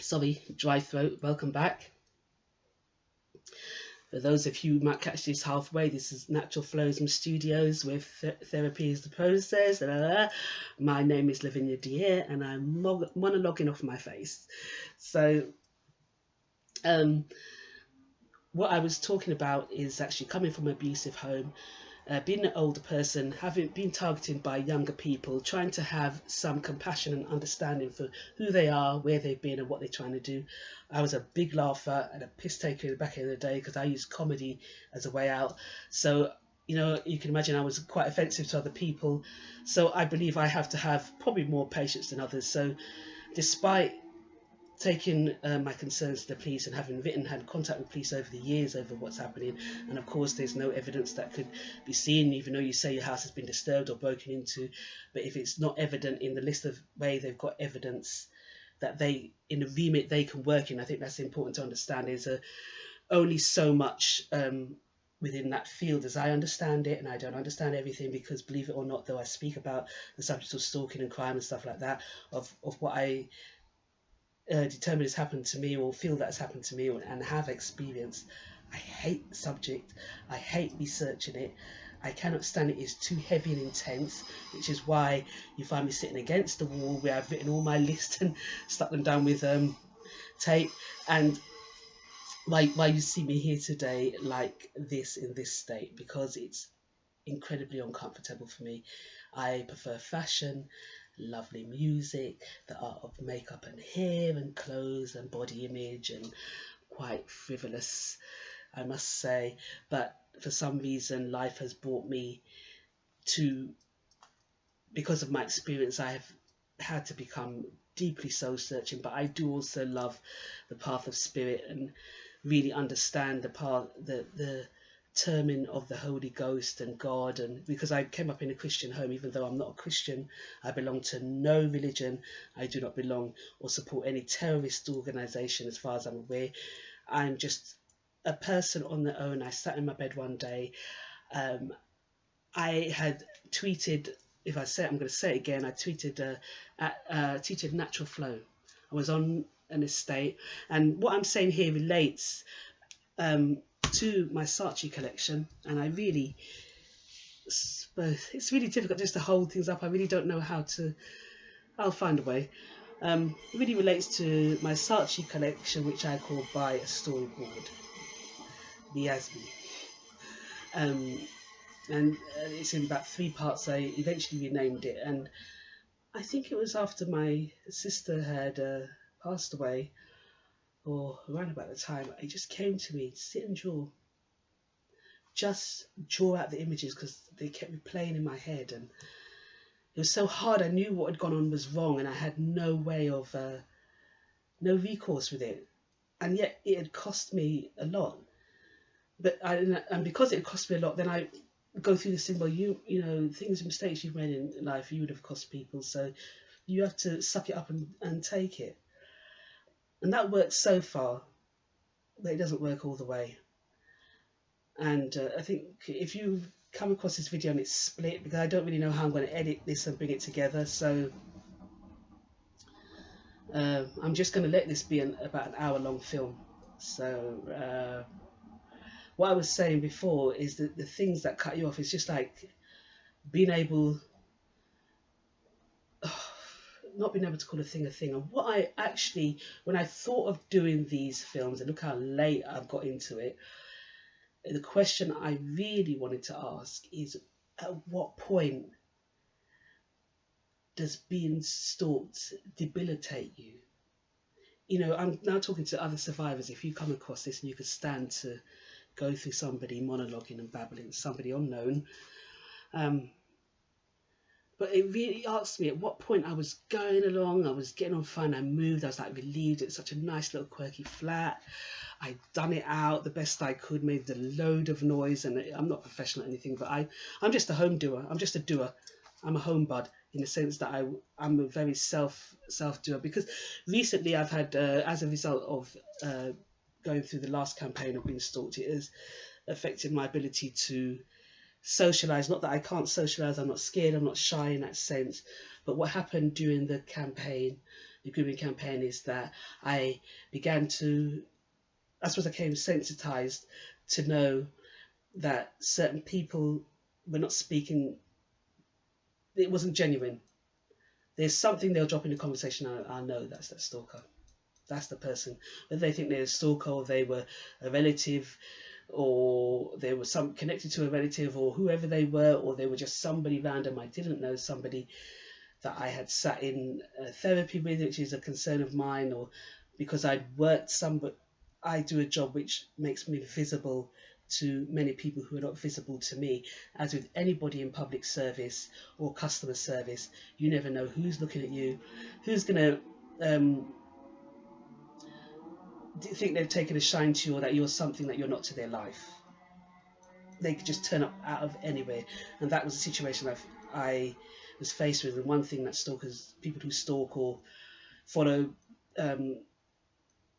Sorry, dry throat. Welcome back. For those of you who might catch this halfway, this is Natural Flowism Studios with Therapy is the Process. My name is Lavinia Deere and I'm monologuing off my face. So, what I was talking about is actually coming from an abusive home, being an older person, having been targeted by younger people, trying to have some compassion and understanding for who they are, where they've been and what they're trying to do. I was a big laugher and a piss taker in the back of the day because I used comedy as a way out. So, you know, you can imagine I was quite offensive to other people. So I believe I have to have probably more patience than others. So despite taking my concerns to the police and having had contact with police over the years over what's happening, and of course there's no evidence that could be seen, even though you say your house has been disturbed or broken into. But if it's not evident in the list of way they've got evidence that they, in the remit they can work in, I think that's important to understand. There's only so much within that field as I understand it, and I don't understand everything because, believe it or not, though I speak about the subject of stalking and crime and stuff like that, of what I determine has happened to me or feel that's happened to me and have experienced. I hate the subject. I hate researching it. I cannot stand it. It's too heavy and intense, which is why you find me sitting against the wall where I've written all my lists and stuck them down with tape, and why you see me here today like this in this state, because it's incredibly uncomfortable for me. I prefer fashion, lovely music, the art of makeup and hair and clothes and body image, and quite frivolous, I must say. But for some reason life has brought me to, because of my experience, I have had to become deeply soul searching. But I do also love the path of spirit and really understand the path, the terming of the Holy Ghost and God. And because I came up in a Christian home, even though I'm not a Christian, I belong to no religion. I do not belong or support any terrorist organization as far as I'm aware. I'm just a person on their own. I sat in my bed one day. I had tweeted, if I say it, I'm going to say it again, I tweeted tweeted Natural Flow. I was on an estate, and what I'm saying here relates to my Saatchi collection, and I really, it's really difficult just to hold things up. I really don't know how to, I'll find a way. It really relates to my Saatchi collection, which I call By a Storyboard, the Yasmi. And it's in about 3 parts. I eventually renamed it, and I think it was after my sister had passed away, or around about the time, it just came to me, sit and draw. Just draw out the images, because they kept replaying in my head, and it was so hard. I knew what had gone on was wrong, and I had no way of, no recourse with it, and yet it had cost me a lot. But and because it cost me a lot, then I go through the symbol. You know, things and mistakes you've made in life, you would have cost people, so you have to suck it up and take it. And that works so far, but it doesn't work all the way. And I think if you come across this video and it's split, because I don't really know how I'm going to edit this and bring it together, so I'm just going to let this be about an hour-long film. So what I was saying before is that the things that cut you off is just like being able, not being able to call a thing a thing. And what I actually, when I thought of doing these films, and look how late I've got into it, the question I really wanted to ask is, at what point does being stalked debilitate you? You know, I'm now talking to other survivors. If you come across this and you could stand to go through somebody monologuing and babbling, somebody unknown, but it really asked me at what point I was going along, I was getting on fine, I moved, I was like relieved. It's such a nice little quirky flat. I'd done it out the best I could, made a load of noise, and I'm not professional or anything, but I'm just a home doer. I'm just a doer. I'm a home bud in the sense that I'm a very self doer, because recently I've had, as a result of going through the last campaign of being stalked, it has affected my ability to socialize. Not that I can't socialize, I'm not scared, I'm not shy in that sense, but what happened during the campaign the grooming campaign is that I began to, I suppose I became sensitized to know that certain people were not speaking, it wasn't genuine. There's something they'll drop in the conversation, I know that's that stalker. That's the person. Whether they think they're a stalker or they were a relative or they were some connected to a relative or whoever they were, or they were just somebody random I didn't know, somebody that I had sat in therapy with, which is a concern of mine, or because I'd worked but I do a job which makes me visible to many people who are not visible to me. As with anybody in public service or customer service, you never know who's looking at you, who's going to think they've taken a shine to you, or that you're something that you're not to their life. They could just turn up out of anywhere, and that was a situation I was faced with. And one thing that stalkers, people who stalk or follow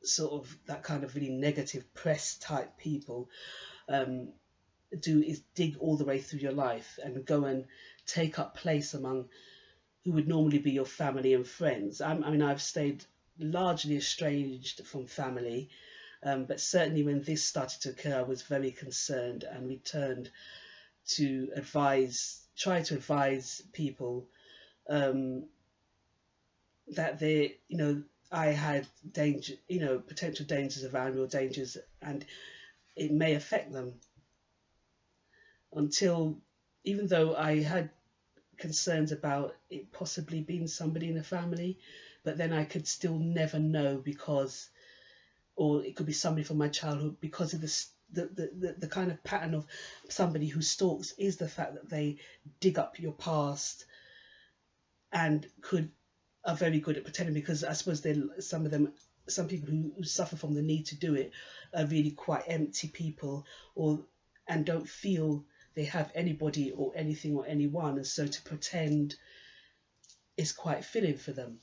sort of that kind of really negative press type people do is dig all the way through your life and go and take up place among who would normally be your family and friends. I mean, I've stayed largely estranged from family, but certainly when this started to occur, I was very concerned and returned to try to advise people that they, I had danger, potential dangers around me, or dangers, and it may affect them. Until, even though I had concerns about it possibly being somebody in the family, but then I could still never know, because, or it could be somebody from my childhood, because of the kind of pattern of somebody who stalks is the fact that they dig up your past and are very good at pretending, because I suppose some people who suffer from the need to do it are really quite empty people, and don't feel they have anybody or anything or anyone, and so to pretend is quite filling for them.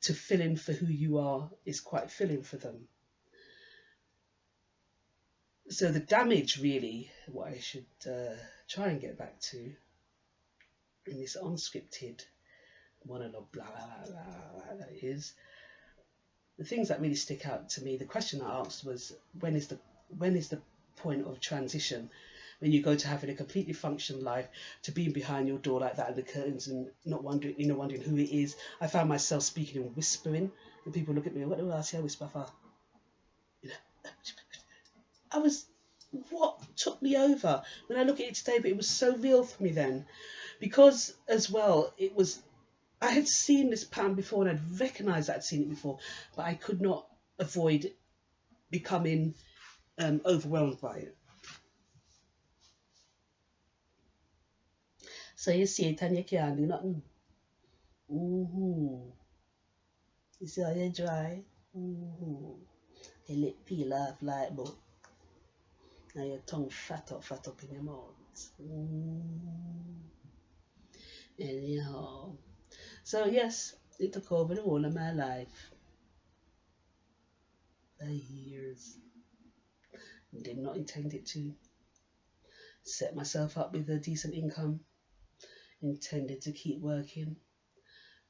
To fill in for who you are is quite filling for them. So the damage, really, what I should try and get back to in this unscripted monologue, blah, blah, blah, blah, that is, the things that really stick out to me. The question I asked was, when is the point of transition, when you go to having a completely functional life to being behind your door like that in the curtains and not wondering who it is. I found myself speaking and whispering, and people look at me, what do I say? I whisper for? What took me over? When I look at it today, but it was so real for me then, because as well, I had seen this pattern before, and I'd recognised that I'd seen it before, but I could not avoid becoming overwhelmed by it. So you see it and you can't do nothing. You see how you dry? Your lip peel off like but now your tongue fat up in your mouth. Anyhow. So yes, it took over the whole of my life. For years. Did not intend it to. Set myself up with a decent income. Intended to keep working.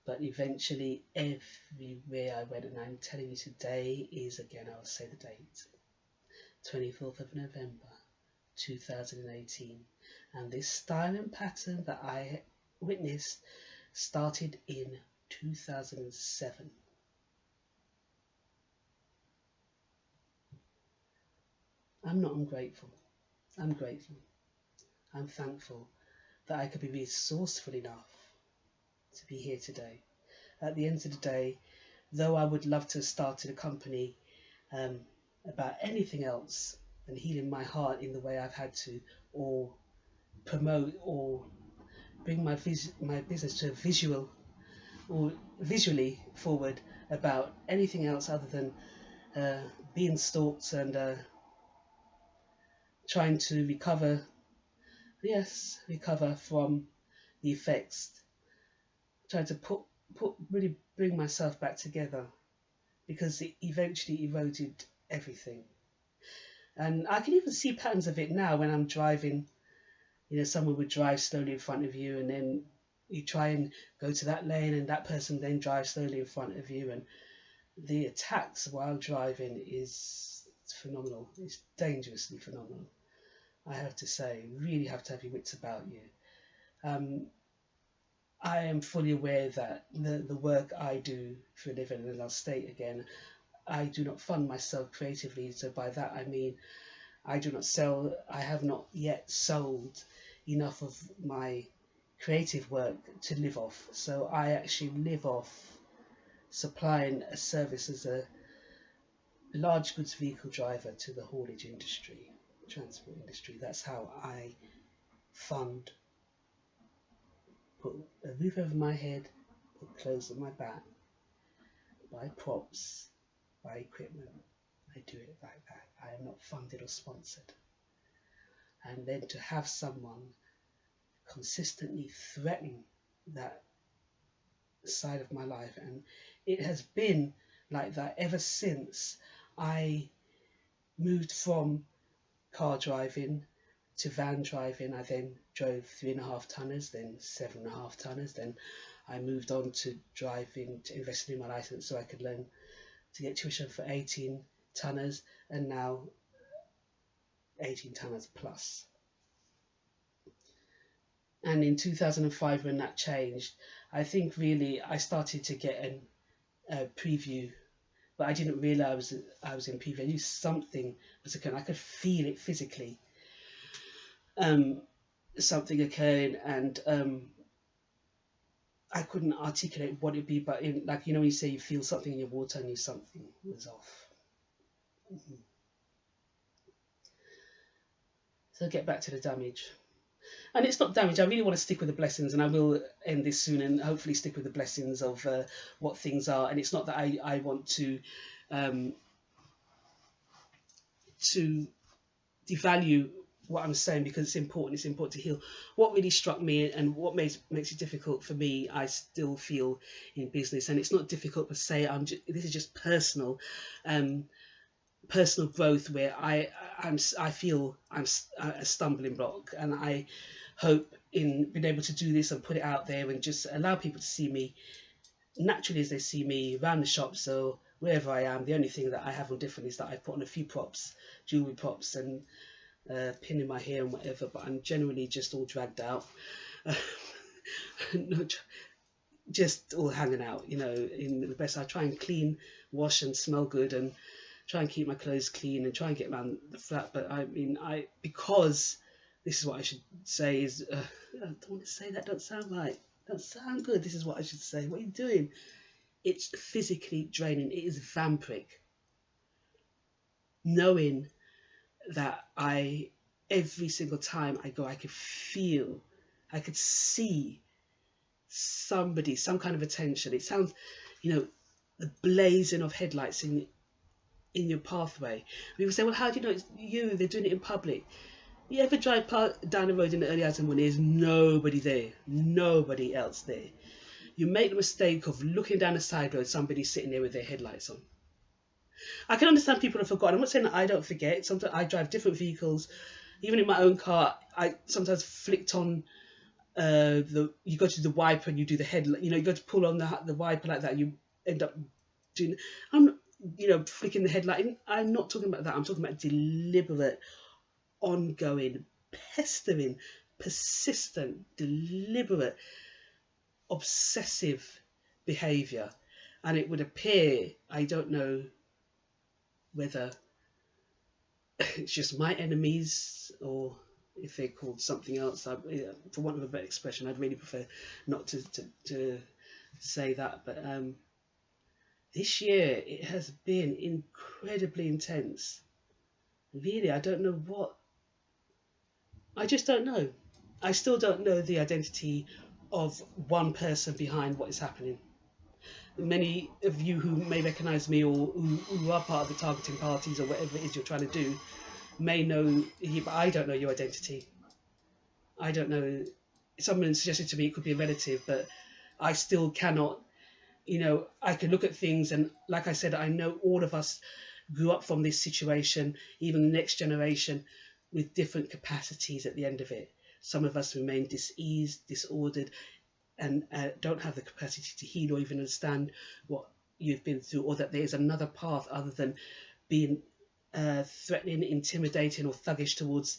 But eventually, everywhere I went, and I'm telling you today is, again, I'll say the date, 24th of November, 2018. And this style and pattern that I witnessed started in 2007. I'm not ungrateful. I'm grateful. I'm thankful that I could be resourceful enough to be here today. At the end of the day, though I would love to have started a company about anything else than healing my heart in the way I've had to, or promote or bring my business to a visual or visually forward about anything else other than being stalked and trying to recover from the effects, trying to really bring myself back together, because it eventually eroded everything. And I can even see patterns of it now when I'm driving. Someone would drive slowly in front of you, and then you try and go to that lane and that person then drives slowly in front of you, and the attacks while driving is phenomenal. It's dangerously phenomenal, I have to say. You really have to have your wits about you. I am fully aware that the work I do for a living, and I'll state again, I do not fund myself creatively. So by that I mean I do not sell, I have not yet sold enough of my creative work to live off. So I actually live off supplying a service as a large goods vehicle driver to the haulage industry, transport industry. That's how I fund, put a roof over my head, put clothes on my back, buy props, buy equipment. I do it like that. I am not funded or sponsored. And then to have someone consistently threaten that side of my life, and it has been like that ever since I moved from car driving to van driving. I then drove 3.5 tonners, then 7.5 tonners, then I moved on to driving, to investing in my license so I could learn to get tuition for 18 tonners, and now 18 tonners plus. And in 2005, when that changed, I think really I started to get a preview, but I didn't realise I was in preview. I knew something was occurring. I could feel it physically. Something occurring, and I couldn't articulate what it'd be, but like, you know, when you say you feel something in your water, I knew something was off. So get back to the damage. And it's not damage. I really want to stick with the blessings, and I will end this soon and hopefully stick with the blessings of what things are. And it's not that I want to devalue what I'm saying, because it's important. It's important to heal. What really struck me and what makes it difficult for me, I still feel in business, and it's not difficult per se. This is just personal growth where I feel I'm a stumbling block, and I hope in being able to do this and put it out there and just allow people to see me naturally as they see me around the shop. So wherever I am, the only thing that I have on different is that I put on a few props, jewelry props, and pin in my hair and whatever, but I'm generally just all dragged out. Just all hanging out, you know, in the best. I try and clean, wash and smell good, and try and keep my clothes clean and try and get around the flat. But I mean, because this is what I should say is, I don't want to say that, don't sound right, don't sound good. This is what I should say. What are you doing? It's physically draining. It is vampiric. Knowing that every single time I go, I could feel, I could see somebody, some kind of attention. It sounds, you know, the blazing of headlights in your pathway. People say, well, how do you know it's you? They're doing it in public. You ever drive down the road in the early hours when there's nobody there, nobody else there? You make the mistake of looking down the side road, somebody sitting there with their headlights on. I can understand people have forgotten. I'm not saying that I don't forget. Sometimes I drive different vehicles. Even in my own car, I sometimes flicked on you go to the wiper and you do the headlight. You know, you go to pull on the wiper like that, and you end up doing. Flicking the headlight. And I'm not talking about that. I'm talking about deliberate, ongoing, pestering, persistent, deliberate, obsessive behaviour. And it would appear, I don't know whether it's just my enemies or if they're called something else. For want of a better expression, I'd really prefer not to say that. But this year it has been incredibly intense. Really, I don't know what. I just don't know. I still don't know the identity of one person behind what is happening. Many of you who may recognise me, or who are part of the targeting parties or whatever it is you're trying to do, may know you, but I don't know your identity. I don't know. Someone suggested to me it could be a relative, but I still cannot. You know, I can look at things, and like I said, I know all of us grew up from this situation, even the next generation, with different capacities at the end of it. Some of us remain diseased, disordered. and don't have the capacity to heal or even understand what you've been through, or that there's another path other than being threatening, intimidating, or thuggish towards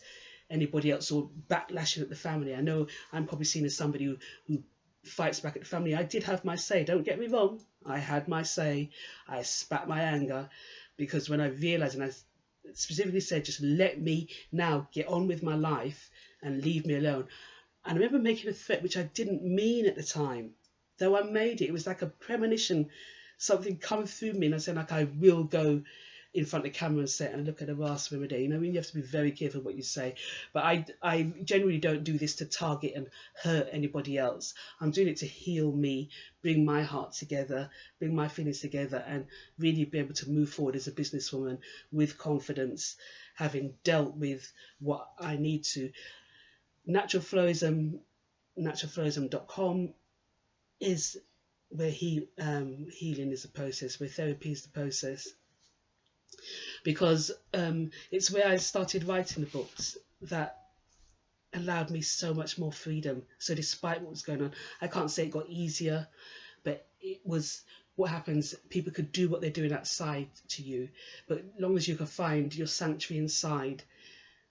anybody else, or backlashing at the family. I know I'm probably seen as somebody who fights back at the family. I did have my say, don't get me wrong. I had my say. I spat my anger, because when I realised, and I specifically said, just let me now get on with my life and leave me alone. And I remember making a threat which I didn't mean at the time, though I made it. It was like a premonition, something coming through me, and I said, like, I will go in front of the camera and say, and look at the rasp every day. You know, I mean, you have to be very careful what you say. But I generally don't do this to target and hurt anybody else. I'm doing it to heal me, bring my heart together, bring my feelings together, and really be able to move forward as a businesswoman with confidence, having dealt with what I need to. Natural Flowism, naturalflowism.com is where healing is the process, where therapy is the process. Because it's where I started writing the books that allowed me so much more freedom. So despite what was going on, I can't say it got easier, but it was what happens. People could do what they're doing outside to you, but as long as you can find your sanctuary inside,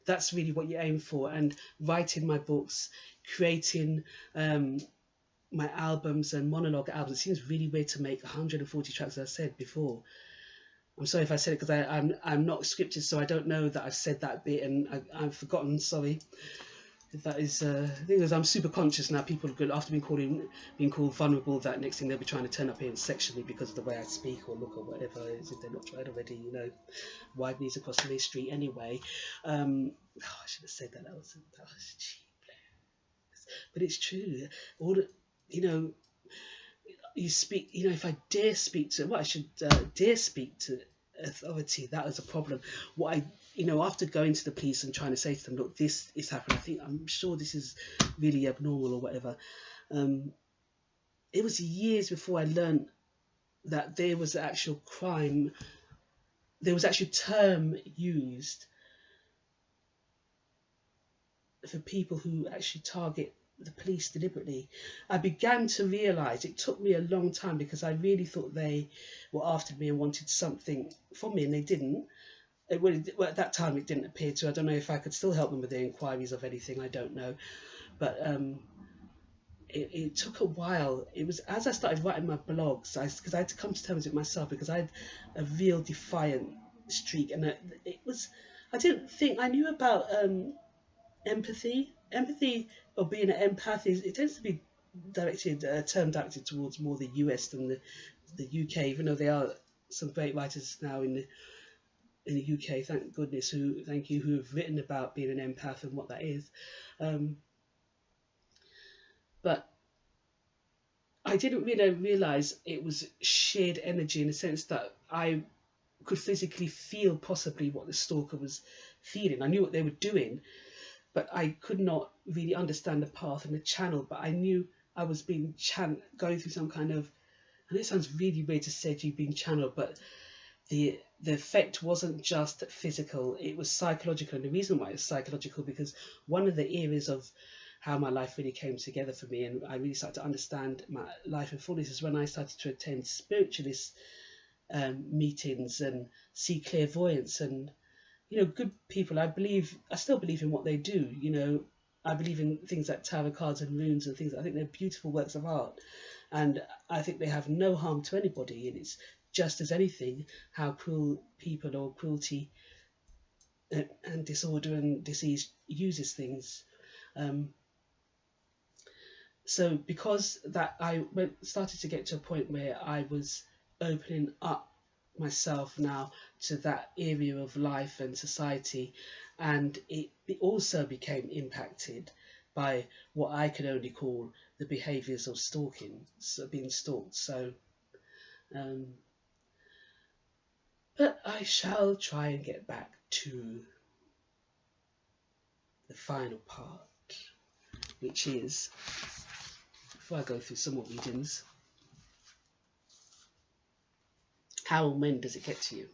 that's really what you aim for. And writing my books, creating my albums and monologue albums, it seems really weird to make 140 tracks, as I said before. I'm sorry if I said it, because I'm not scripted, so I don't know that I've said that bit, and I've forgotten. Sorry. That is, the thing is, I'm super conscious now. People are good after being called vulnerable. That next thing they'll be trying to turn up here sexually because of the way I speak or look or whatever it is, if they're not tried already. You know, wide knees across the main street. Anyway, I should have said that. That was cheap, but it's true. All the, you know. You speak, you know, if I dare speak to, well, I should dare speak to authority. That was a problem. What I, you know, after going to the police and trying to say to them, look, this is happening, I'm sure this is really abnormal or whatever. It was years before I learned that there was actual crime. There was actually a term used for people who actually target the police deliberately. I began to realise, it took me a long time, because I really thought they were after me and wanted something from me, and they didn't. Well, at that time it didn't appear to. I don't know if I could still help them with their inquiries of anything, I don't know. But it took a while. It was as I started writing my blogs, because I had to come to terms with myself, because I had a real defiant streak, and it was, I didn't think, I knew about empathy, or being an empath, it tends to be term directed towards more the US than the UK, even though there are some great writers now in the UK, thank goodness, who have written about being an empath and what that is. But I didn't really realise it was shared energy, in the sense that I could physically feel possibly what the stalker was feeling. I knew what they were doing, but I could not really understand the path and the channel. But I knew I was being going through some kind of, and it sounds really weird to say you've been channeled, but the effect wasn't just physical, it was psychological. And the reason why it's psychological, because one of the areas of how my life really came together for me, and I really started to understand my life in fullness, is when I started to attend spiritualist meetings and see clairvoyance. And you know, good people, I still believe in what they do. You know, I believe in things like tarot cards and runes and things. I think they're beautiful works of art, and I think they have no harm to anybody. And it's just as anything, how cruel people, or cruelty and disorder and disease uses things. So because that, I started to get to a point where I was opening up myself now to that area of life and society, and it also became impacted by what I could only call the behaviours of stalking, so being stalked. So but I shall try and get back to the final part, which is, before I go through some more readings, how and when does it get to you?